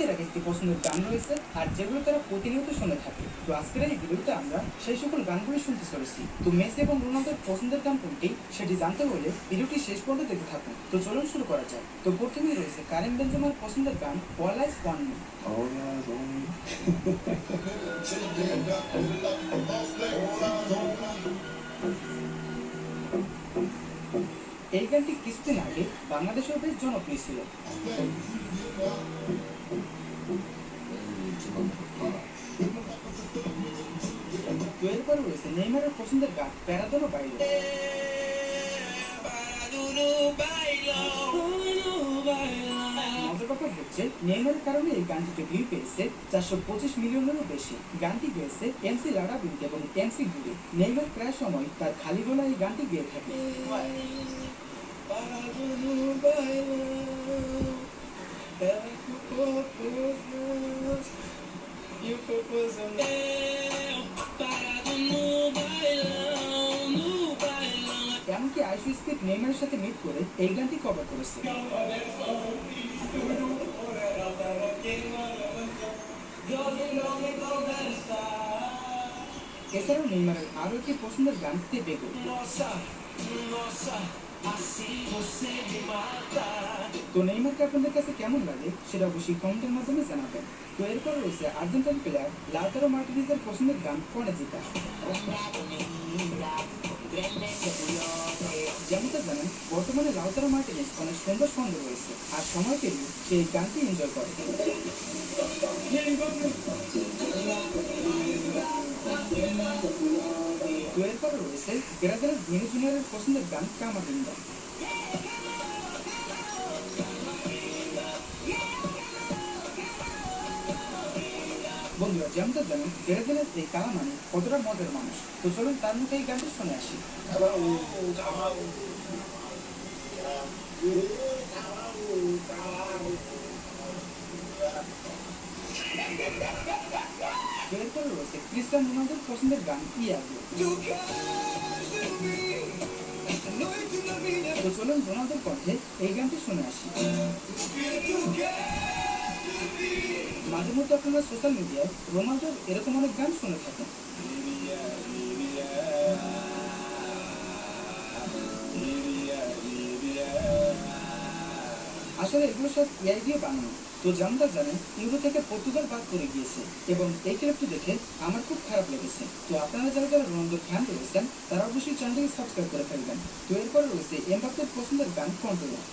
উপস্থিতির আগে একটি পছন্দের গান রয়েছে আর যেগুলো তারা প্রতিনিয়ত শুনে থাকে। তো আজকের এই ভিডিওতে আমরা সেই সকল গানগুলি শুনতে চলেছি। তো মেসি এবং রোনালদোর পছন্দের গান কোনটি সেটি জানতে হলে ভিডিওটি শেষ পর্যন্ত দেখতে থাকুন। তো চলুন শুরু করা যাক। তো প্রথমেই রয়েছে কারিম বেনজেমার পছন্দের গান অল আইজ অন মি। এই গানটি কিছুদিন আগে বাংলাদেশেও বেশ জনপ্রিয় ছিল। তো এরপর রয়েছে নেইমারের পছন্দের গান প্যারাদোনো বাইলো। মজার ব্যাপার হচ্ছে নেইমারের কারণে এই গানটিতে ভিউ পেয়েছে 425 মিলিয়নেরও বেশি। গানটি গেয়েছে এমসি লাডাবিন্ট এবং এমসি গুলি। নেইমার প্রায় সময় তার খালি গলা এই গানটি গেয়ে থাকে। এমনকি আইসু স্পিড নেইমারের সাথে মিট করে এই গানটি কভার করেছে। এছাড়াও নেইমারের আরো একটি পছন্দের গান তে বেগো। তো নেইমারকে আপনাদের কাছে কেমন লাগে সেটা অবশ্যই কমেন্টের মাধ্যমে জানাবেন। তো এরপর রয়েছে আর্জেন্টাইন প্লেয়ার লাউতারো মার্টিনেজের পছন্দের গান ফনেজিকা। যেমনটা জানেন বর্তমানে লাউতারো মার্টিনেজ অনেক সুন্দর সঙ্গে রয়েছে আর সময় পেরিয়ে সেই গানটি এনজয় করে। তো এরপরে রয়েছে ব্রাজিলের ভিনি জুনিয়রের পছন্দের গান কামাভিঙ্গা। বন্ধুরা যেমনটা জানেন ব্রাজিলের এই কালামানি কতটা মজার মানুষ। তো চলুন তার মুখে এই গানটি শুনে আসি। এরপরে রয়েছে ক্রিস্টিয়ানো রোনালদোর পছন্দের গান ইয়াগো। তো চলুন রোনালদোর কণ্ঠে এই গানটি শুনে আসি। মাঝে মধ্যে আপনারা সোশ্যাল মিডিয়ায় রোনালদোর এরকম অনেক গান শুনে থাকেন। আসলে এগুলো সব এআই দিয়ে বানানো। তো যেমনটা জানেন ইউরো থেকে পর্তুগাল বাদ করে গিয়েছে এবং এই ক্লিপটি দেখে আমার খুব খারাপ লেগেছে। তো আপনারা যারা যারা রোনালদোর ফ্যান রয়েছেন তারা অবশ্যই চ্যানেলটিকে সাবস্ক্রাইব করে ফেলবেন। তো এরপরে রয়েছে এমবাপ্পের পছন্দের গান কন্ট্রোলার।